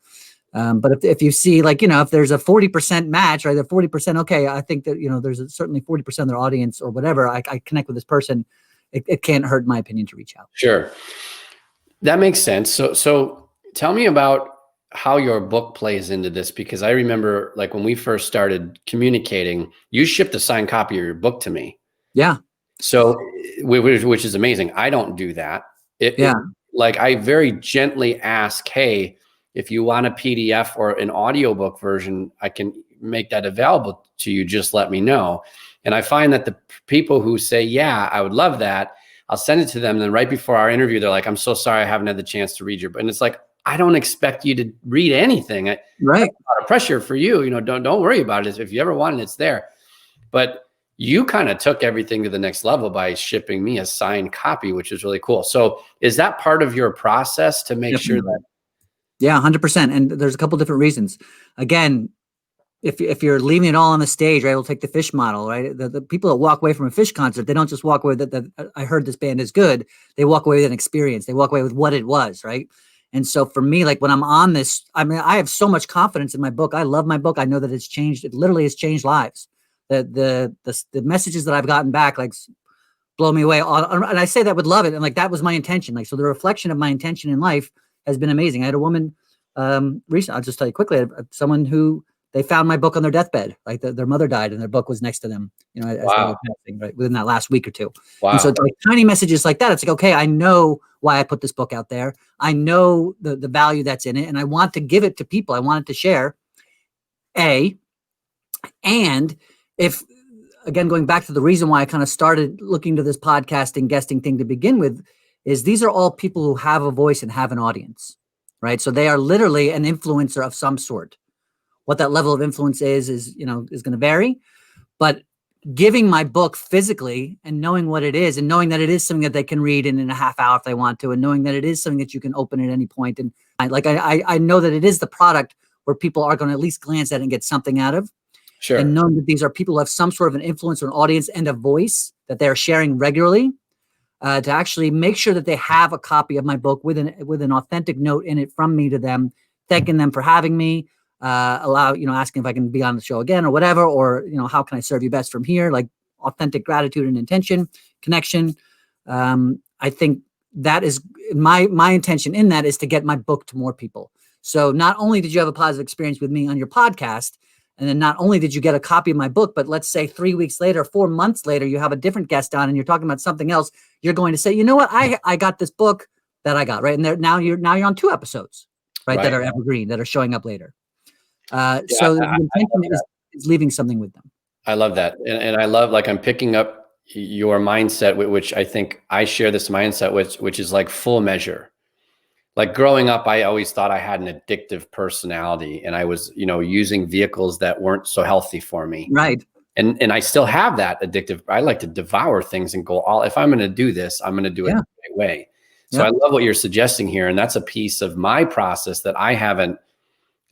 But if you see, like, if there's a 40% match, right? The 40%, okay, I think that, there's certainly 40% of their audience or whatever, I connect with this person. It can't hurt, my opinion, to reach out. Sure. That makes sense. So tell me about how your book plays into this, because I remember, like, when we first started communicating, you shipped a signed copy of your book to me. Yeah. So, which is amazing. I don't do that. Like, I very gently ask, hey, if you want a PDF or an audiobook version, I can make that available to you. Just let me know. And I find that the people who say, yeah, I would love that, I'll send it to them. And then right before our interview, they're like, I'm so sorry, I haven't had the chance to read your book. And it's like, I don't expect you to read anything. Right. That's a lot of pressure for you. Don't worry about it. If you ever want it, it's there. But you kind of took everything to the next level by shipping me a signed copy, which is really cool. So is that part of your process to make sure that? Yeah, 100%. And there's a couple different reasons. Again, if you're leaving it all on the stage, right, we'll take the Fish model, right? The people that walk away from a Fish concert, they don't just walk away that I heard this band is good. They walk away with an experience. They walk away with what it was, right? And so for me, like when I'm on this, I mean, I have so much confidence in my book. I love my book. I know that it's changed. It literally has changed lives. The messages that I've gotten back, like, blow me away. And I say that with love it. And like, that was my intention. Like, so the reflection of my intention in life has been amazing. I had a woman recently, I'll just tell you quickly, someone who, they found my book on their deathbed. Like their mother died and their book was next to them, as they were passing, right, within that last week or two. Wow. And so it's like tiny messages like that. It's like, okay, I know why I put this book out there. I know the value that's in it, and I want to give it to people. I want it to share. And if, again, going back to the reason why I kind of started looking to this podcasting guesting thing to begin with, is these are all people who have a voice and have an audience, right? So they are literally an influencer of some sort. What that level of influence is going to vary, but giving my book physically and knowing what it is and knowing that it is something that they can read in a half hour if they want to, and knowing that it is something that you can open at any point. And I know that it is the product where people are going to at least glance at it and get something out of. Sure. And knowing that these are people who have some sort of an influence or an audience and a voice that they're sharing regularly, to actually make sure that they have a copy of my book with an authentic note in it from me to them, thanking them for having me. Asking if I can be on the show again or whatever, or, how can I serve you best from here? Like authentic gratitude and intention, connection. I think that is my intention in that is to get my book to more people. So not only did you have a positive experience with me on your podcast, and then not only did you get a copy of my book, but let's say 3 weeks later, 4 months later, you have a different guest on and you're talking about something else. You're going to say, you know what? I got this book that I got, right? And now you're on 2 episodes, right? That are evergreen, that are showing up later. So the intention is leaving something with them. I love that. And I love, like, I'm picking up your mindset, which I think I share this mindset, which is like full measure. Like growing up, I always thought I had an addictive personality and I was, using vehicles that weren't so healthy for me. Right. And I still have that addictive. I like to devour things and go if I'm going to do this, I'm going to do it the right way. So I love what you're suggesting here. And that's a piece of my process that I haven't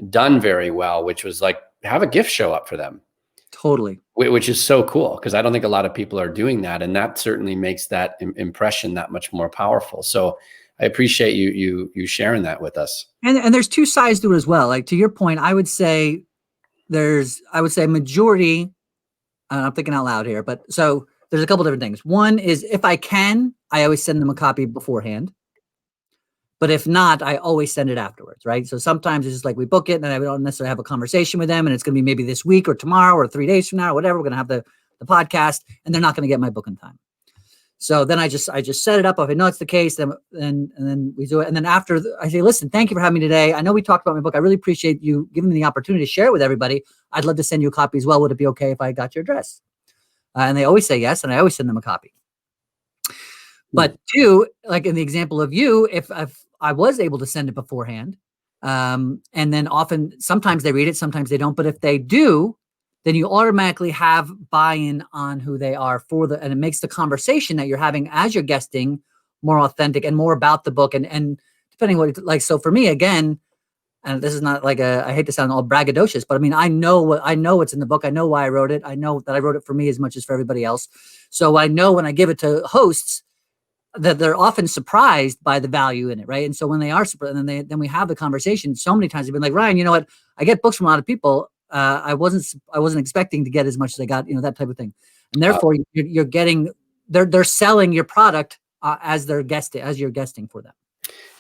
done very well, which was like have a gift show up for them. Totally. Which is so cool because I don't think a lot of people are doing that. And that certainly makes that impression that much more powerful. So I appreciate you sharing that with us. And there's 2 sides to it as well. Like to your point, I would say a majority, I'm thinking out loud here, but so there's a couple different things. One is if I can, I always send them a copy beforehand. But if not, I always send it afterwards, right? So sometimes it's just like we book it and I don't necessarily have a conversation with them and it's going to be maybe this week or tomorrow or 3 days from now or whatever. We're going to have the podcast and they're not going to get my book in time. So then I just set it up. If I know it's the case, then we do it. And then after I say, listen, thank you for having me today. I know we talked about my book. I really appreciate you giving me the opportunity to share it with everybody. I'd love to send you a copy as well. Would it be okay if I got your address? And they always say yes. And I always send them a copy. But 2, like in the example of you, if I was able to send it beforehand, and then sometimes they read it, sometimes they don't. But if they do, then you automatically have buy-in on who they are and it makes the conversation that you're having as you're guesting more authentic and more about the book. And depending what it's like. So for me, again, and this is not like I hate to sound all braggadocious, but I mean, I know what's in the book. I know why I wrote it. I know that I wrote it for me as much as for everybody else. So I know when I give it to hosts, that they're often surprised by the value in it, right? And so when they are surprised, and then we have the conversation. So many times they've been like, Ryan, you know what? I get books from a lot of people. I wasn't expecting to get as much as I got, that type of thing. And therefore, you're getting they're selling your product as you're guesting for them.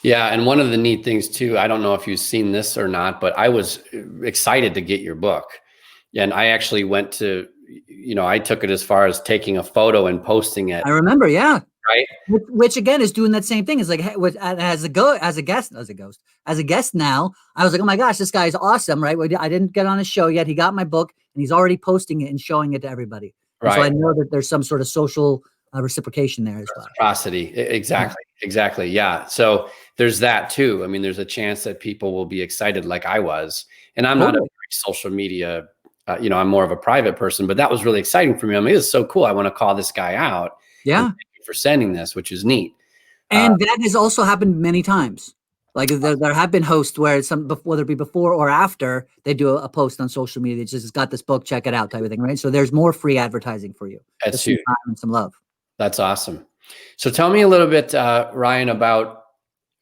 Yeah, and one of the neat things too, I don't know if you've seen this or not, but I was excited to get your book, and I actually went to, I took it as far as taking a photo and posting it. I remember, yeah. Right. Which again is doing that same thing. It's like as a guest now, I was like, oh my gosh, this guy is awesome, right? I didn't get on his show yet. He got my book and he's already posting it and showing it to everybody. Right. So I know that there's some sort of social reciprocation there as well. Reciprocity. Exactly. Yeah. So there's that too. I mean, there's a chance that people will be excited like I was, and I'm not a social media, I'm more of a private person, but that was really exciting for me. I mean, it's so cool. I want to call this guy out. Yeah. Thank you for sending this, which is neat. And that has also happened many times. Like there have been hosts where whether it be before or after, they do a post on social media. It's just got this book, check it out type of thing, right? So there's more free advertising for you. That's huge. Some time and some love. That's awesome. So tell me a little bit, Ryan, about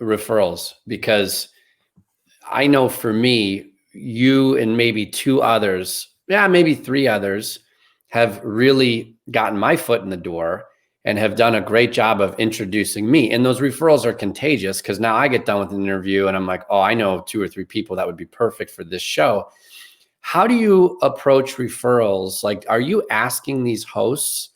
referrals, because I know for me, you and maybe two others, maybe three others, have really gotten my foot in the door and have done a great job of introducing me. And those referrals are contagious, because now I get done with an interview and I'm like, oh, I know 2 or 3 people that would be perfect for this show. How do you approach referrals? Like, are you asking these hosts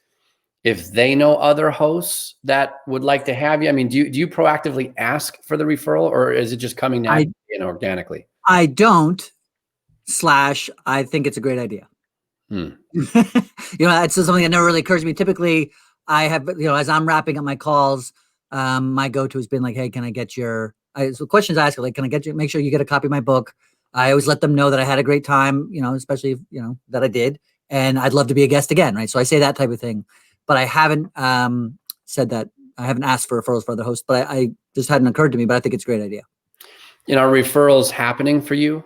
if they know other hosts that would like to have you? I mean, do you proactively ask for the referral, or is it just coming naturally and organically? I don't. I think it's a great idea. It's something that never really occurs to me. Typically, I have, as I'm wrapping up my calls, my go-to has been like, hey, can I get so questions I ask are like, can I make sure you get a copy of my book? I always let them know that I had a great time, especially, that I did, and I'd love to be a guest again. Right. So I say that type of thing, but I haven't said that. I haven't asked for referrals for other hosts, but I just hadn't occurred to me, but I think it's a great idea. Are referrals happening for you?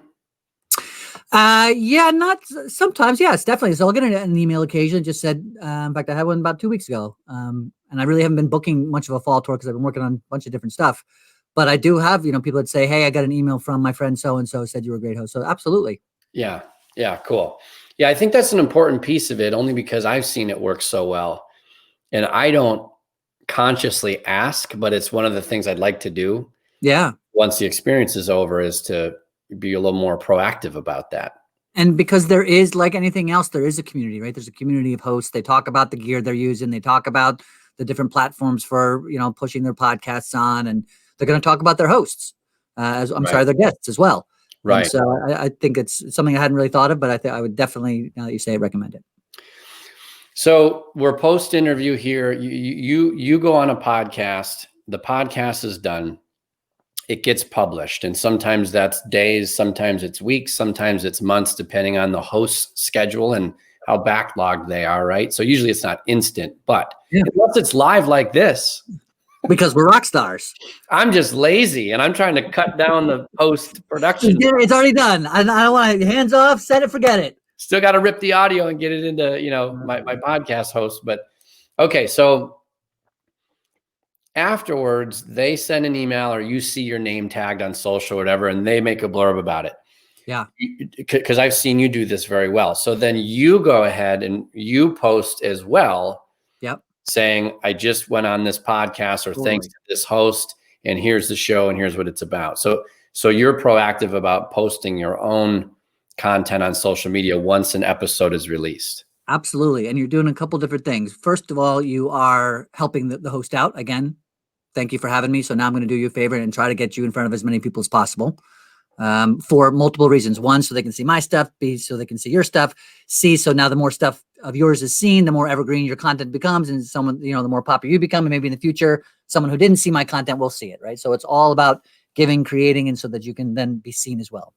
Not sometimes. Yes, definitely. So I'll get an email occasionally. Just said, in fact, I had one about 2 weeks ago. And I really haven't been booking much of a fall tour because I've been working on a bunch of different stuff. But I do have, people that say, hey, I got an email from my friend so-and-so said you were a great host. So absolutely. Yeah. Cool. Yeah. I think that's an important piece of it, only because I've seen it work so well. And I don't consciously ask, but it's one of the things I'd like to do. Yeah. Once the experience is over, is to be a little more proactive about that. And because there is, like anything else, there is a community, right? There's a community of hosts. They talk about the gear they're using. They talk about the different platforms for, pushing their podcasts on, and they're going to talk about their hosts, their guests as well. Right. And so I think it's something I hadn't really thought of, but I would definitely, now that you say it, recommend it. So we're post-interview here. You go on a podcast. The podcast is done. It gets published, and sometimes that's days, sometimes it's weeks, sometimes it's months, depending on the host's schedule and how backlogged they are, right? So usually it's not instant, but unless it's live like this. Because we're rock stars. I'm just lazy, and I'm trying to cut down the post-production. It's already done. I don't want to, hands off, set it, forget it. Still got to rip the audio and get it into, my podcast host. But okay, so afterwards, they send an email, or you see your name tagged on social or whatever, and they make a blurb about it. Yeah. Because I've seen you do this very well. So then you go ahead and you post as well. Yep. Saying, I just went on this podcast, or thanks to this host, and here's the show, and here's what it's about. So you're proactive about posting your own content on social media once an episode is released. Absolutely. And you're doing a couple different things. First of all, you are helping the host out. Again, thank you for having me. So now I'm going to do you a favor and try to get you in front of as many people as possible, for multiple reasons. One, so they can see my stuff. B, so they can see your stuff. C, so now the more stuff of yours is seen, the more evergreen your content becomes, and the more popular you become. And maybe in the future, someone who didn't see my content will see it, right? So it's all about giving, creating, and so that you can then be seen as well.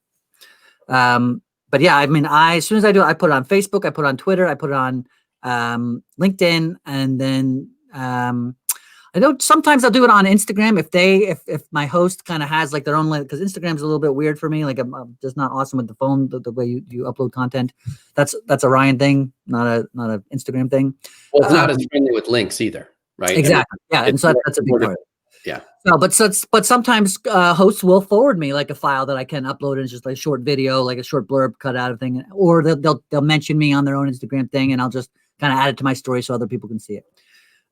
But yeah, I mean, as soon as I do it, I put it on Facebook, I put it on Twitter, I put it on LinkedIn, and then I know sometimes I'll do it on Instagram if my host kind of has like their own, because Instagram's a little bit weird for me. Like I'm just not awesome with the phone, the way you upload content. That's a Ryan thing, not a Instagram thing. Well, it's not as friendly with links either, right? Exactly. And so that's a big part. Yeah. No, but sometimes hosts will forward me like a file that I can upload, and it's just like a short video, like a short blurb cut out of thing, or they'll mention me on their own Instagram thing, and I'll just kind of add it to my story so other people can see it.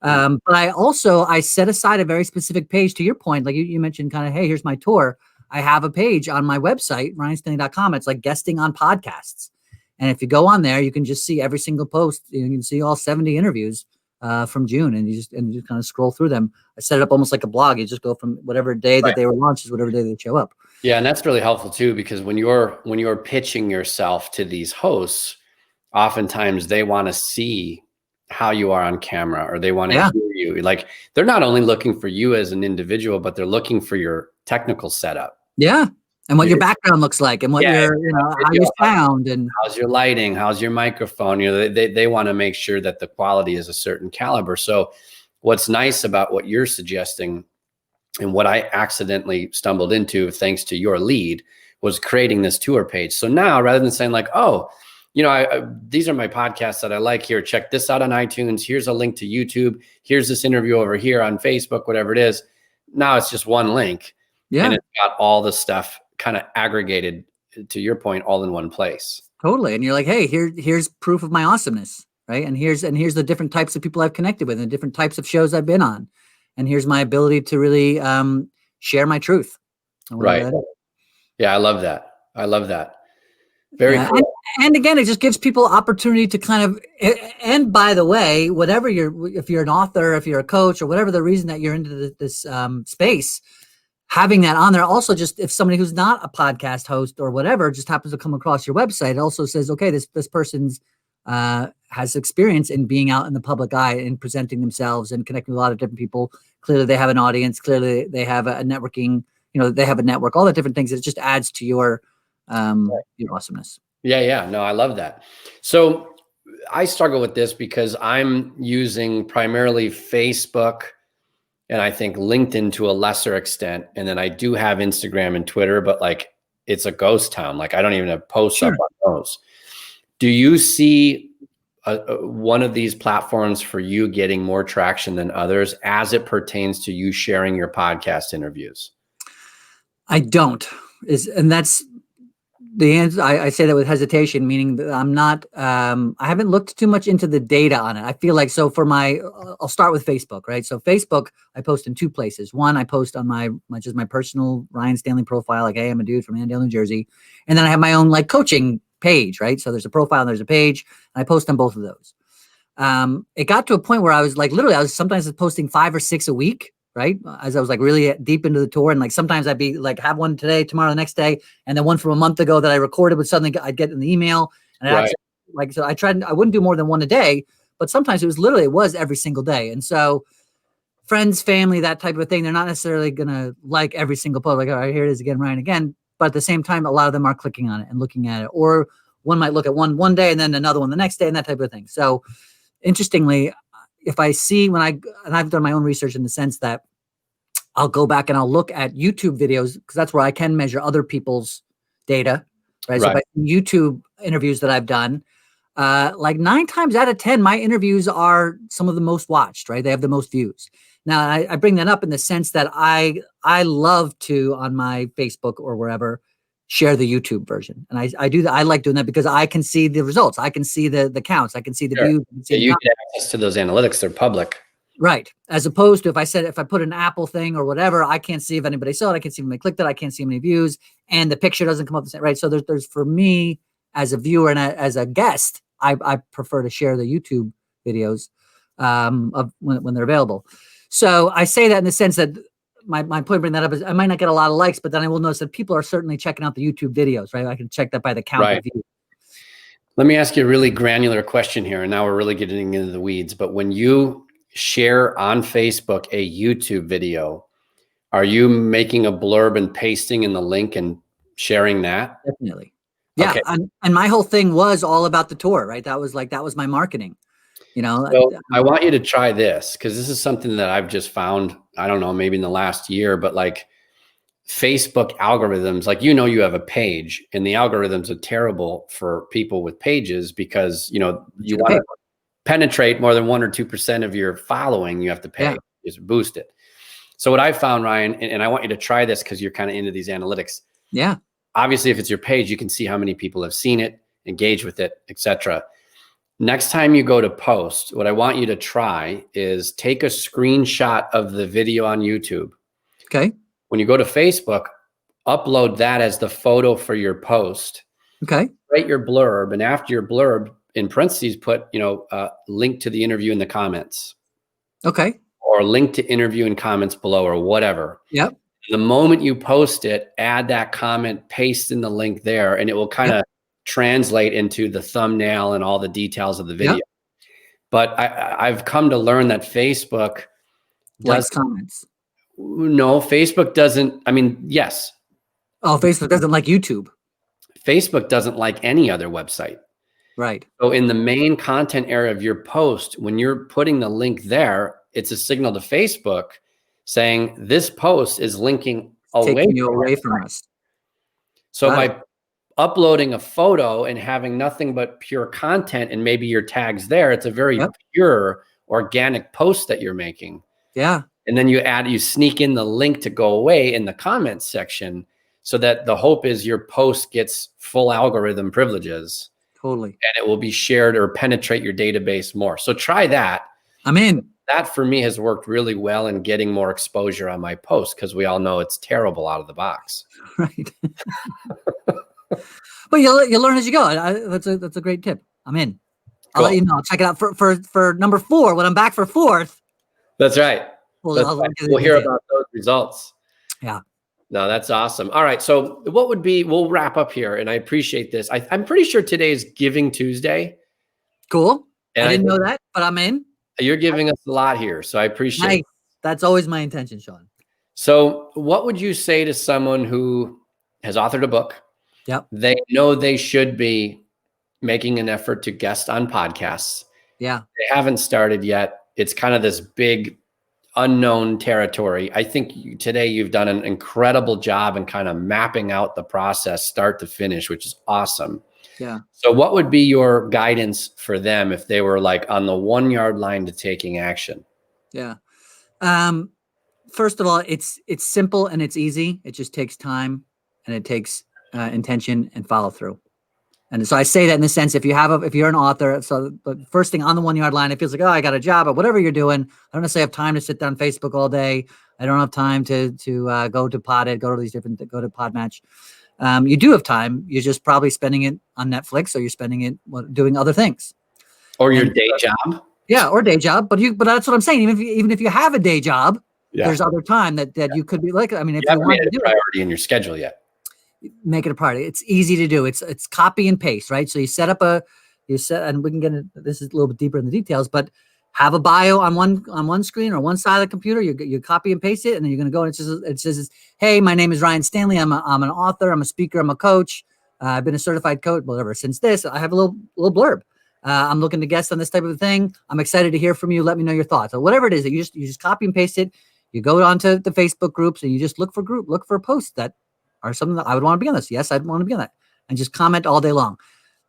But I set aside a very specific page, to your point, like you mentioned kind of, hey, here's my tour. I have a page on my website, ryanstanley.com. It's like guesting on podcasts. And if you go on there, you can just see every single post. You can see all 70 interviews from June, and you just kind of scroll through them. I set it up almost like a blog. You just go from whatever day that they were launched is whatever day they show up. Yeah. And that's really helpful too, because when you're pitching yourself to these hosts, oftentimes they want to see how you are on camera, or they want to Yeah. hear you. Like, they're not only looking for you as an individual, but they're looking for your technical setup. Yeah. And what your background looks like, and what Yeah, your, how you sound, and how's your lighting, how's your microphone. They want to make sure that the quality is a certain caliber. So what's nice about what you're suggesting, and what I accidentally stumbled into thanks to your lead, was creating this tour page. So now, rather than saying like, oh, these are my podcasts that I like, here, check this out on iTunes, here's a link to YouTube, here's this interview over here on Facebook, whatever it is. Now it's just one link. yeah, and it's got all the stuff kind of aggregated, to your point, all in one place. totally. And you're like, hey, here's proof of my awesomeness, right? And here's the different types of people I've connected with, and the different types of shows I've been on, and here's my ability to really share my truth. Right. Yeah, I love that. Very cool. And again, it just gives people opportunity to kind of, and by the way, whatever if you're an author, if you're a coach, or whatever the reason that you're into this space, having that on there also, just if somebody who's not a podcast host or whatever just happens to come across your website, it also says, okay, this person's has experience in being out in the public eye and presenting themselves and connecting with a lot of different people. Clearly they have an audience. Clearly they have a networking, they have a network, all the different things. It just adds to your awesomeness. Yeah. No, I love that. So I struggle with this because I'm using primarily Facebook, and I think LinkedIn to a lesser extent. And then I do have Instagram and Twitter, but like, it's a ghost town. Like, I don't even have posts up on those. Do you see one of these platforms for you getting more traction than others as it pertains to you sharing your podcast interviews? I don't. And that's the answer. I say that with hesitation, meaning that I'm not, I haven't looked too much into the data on it. I feel like, so for I'll start with Facebook, right? So Facebook, I post in two places. One, I post on my personal Ryan Stanley profile, like, hey, I'm a dude from Annandale, New Jersey. And then I have my own like coaching page, right? So there's a profile and there's a page, and I post on both of those. It got to a point where I was like, literally, I was sometimes posting 5 or 6 a week, right? As I was like really deep into the tour. And like, sometimes I'd be like, have one today, tomorrow, the next day. And then one from a month ago that I recorded would suddenly, I'd get in the email. And Right. so I wouldn't do more than one a day, but sometimes it was every single day. And so friends, family, that type of thing, they're not necessarily going to like every single post. Like, all right, here it is again, Ryan again. But at the same time, a lot of them are clicking on it and looking at it. Or one might look at one day and then another one the next day, and that type of thing. So interestingly, if I see and I've done my own research in the sense that I'll go back and I'll look at YouTube videos, because that's where I can measure other people's data, right? So by YouTube interviews that I've done, like 9 times out of 10, my interviews are some of the most watched, right? They have the most views. Now, I bring that up in the sense that I love to, on my Facebook or wherever, share the YouTube version. And I do that. I like doing that because I can see the results. I can see the counts. I can see the views. You get access to those analytics. They're public. Right. As opposed to if I put an Apple thing or whatever, I can't see if anybody saw it. I can't see if anybody clicked it. I can't see how many views, and the picture doesn't come up the same, right? So there's for me as a viewer and as a guest, I prefer to share the YouTube videos of when they're available. So I say that in the sense that my point of bringing that up is I might not get a lot of likes, but then I will notice that people are certainly checking out the YouTube videos, right? I can check that by the count of views. Let me ask you a really granular question here, and now we're really getting into the weeds. But when you share on Facebook a YouTube video, are you making a blurb and pasting in the link and sharing that? Definitely. Yeah. Okay. And my whole thing was all about the tour, right? That was my marketing, So I want you to try this, because this is something that I've just found, I don't know, maybe in the last year, but like Facebook algorithms, like, you have a page, and the algorithms are terrible for people with pages because, you want to penetrate more than 1 or 2% of your following, you have to pay, just boost it. So what I found, Ryan, and I want you to try this because you're kind of into these analytics. Yeah. Obviously, if it's your page, you can see how many people have seen it, engage with it, etc. Next time you go to post, what I want you to try is take a screenshot of the video on YouTube. Okay. When you go to Facebook, upload that as the photo for your post. Okay. Write your blurb, and after your blurb, in parentheses, put, link to the interview in the comments. Okay. Or link to interview in comments below, or whatever. Yep. The moment you post it, add that comment, paste in the link there, and it will kind of translate into the thumbnail and all the details of the video. Yep. But I've come to learn that Facebook Likes comments. No, Facebook doesn't. I mean, yes. Oh, Facebook doesn't like YouTube. Facebook doesn't like any other website. Right. So in the main content area of your post, when you're putting the link there, it's a signal to Facebook saying this post is linking away from us. So by uploading a photo and having nothing but pure content and maybe your tags there, it's a very pure organic post that you're making. Yeah. And then you sneak in the link to go away in the comments section, so that the hope is your post gets full algorithm privileges. Totally. And it will be shared or penetrate your database more. So try that. I'm in. That for me has worked really well in getting more exposure on my post, because we all know it's terrible out of the box. Right. But you learn as you go. That's a great tip. I'm in. I'll let you know. I'll check it out for number 4 when I'm back for 4th. That's right. We'll hear about those results. Yeah. No, that's awesome. All right. So we'll wrap up here, and I appreciate this. I'm pretty sure today is Giving Tuesday. Cool. And I didn't know that, but I'm in. You're giving us a lot here, so I appreciate it. That's always my intention, Sean. So what would you say to someone who has authored a book? Yep. They know they should be making an effort to guest on podcasts. Yeah. They haven't started yet. It's kind of this big unknown territory. I think today you've done an incredible job in kind of mapping out the process start to finish, which is awesome. Yeah. So what would be your guidance for them if they were like on the 1 yard line to taking action? Yeah. First of all, it's simple and it's easy. It just takes time, and it takes intention and follow through. And so I say that in the sense, if you're an author, so the first thing on the 1 yard line, it feels like, oh, I got a job, but whatever you're doing, I don't necessarily have time to sit down Facebook all day. I don't have time to go to Podit, go to Podmatch. You do have time. You're just probably spending it on Netflix, or you're spending it doing other things. Or your day job. Yeah, or day job. But that's what I'm saying. Even if you have a day job, there's other time that you could be like, I mean, if you want to do priority in your schedule yet. Make it a priority. It's easy to do. It's copy and paste, right? So you set, and we can get into this is a little bit deeper in the details, but have a bio on one screen or one side of the computer. You copy and paste it, and then you're going to go and it says, hey, my name is Ryan Stanley. I'm an author. I'm a speaker. I'm a coach. I've been a certified coach, whatever. Since this, I have a little blurb. I'm looking to guest on this type of thing. I'm excited to hear from you. Let me know your thoughts. So whatever it is, you just copy and paste it. You go onto the Facebook groups, and you just look for posts that are something that I would want to be on this. Yes, I'd want to be on that, and just comment all day long.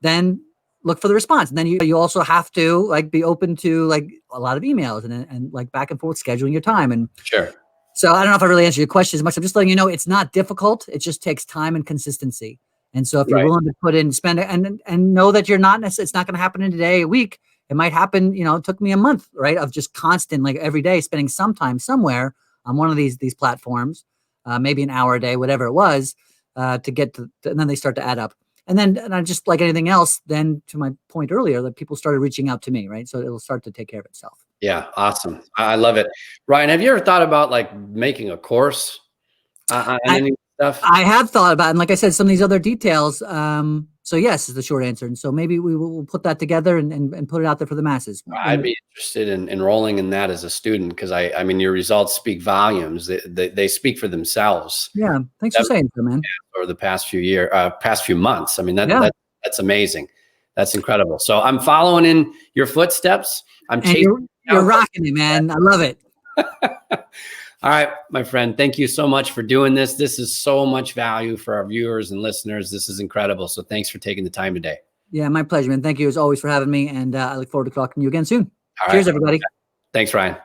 Then look for the response. And then you also have to be open to a lot of emails and back and forth scheduling your time. And sure. So I don't know if I really answered your question as much. I'm just letting you know it's not difficult. It just takes time and consistency. And so if you're willing to put in, spend it, and know that you're not necessarily, it's not going to happen in a day, a week. It might happen, it took me a month, right? Of just constant, every day spending some time somewhere on one of these platforms, maybe an hour a day, whatever it was, to get to, and then they start to add up. And I just like anything else, then to my point earlier, that people started reaching out to me, right? So it'll start to take care of itself. Yeah. Awesome. I love it. Ryan, have you ever thought about making a course on any stuff? I have thought about it. And like I said, some of these other details. So yes, is the short answer. And so maybe we'll put that together and put it out there for the masses. I'd be interested in enrolling in that as a student, because I mean, your results speak volumes. They speak for themselves. Yeah. Thanks for saying so, man. Over the past few months. I mean, that's amazing. That's incredible. So I'm following in your footsteps. I'm chasing. You're rocking it, man. I love it. All right, my friend. Thank you so much for doing this. This is so much value for our viewers and listeners. This is incredible. So thanks for taking the time today. Yeah, my pleasure, man. Thank you as always for having me. And I look forward to talking to you again soon. Cheers, everybody. Thanks, Ryan.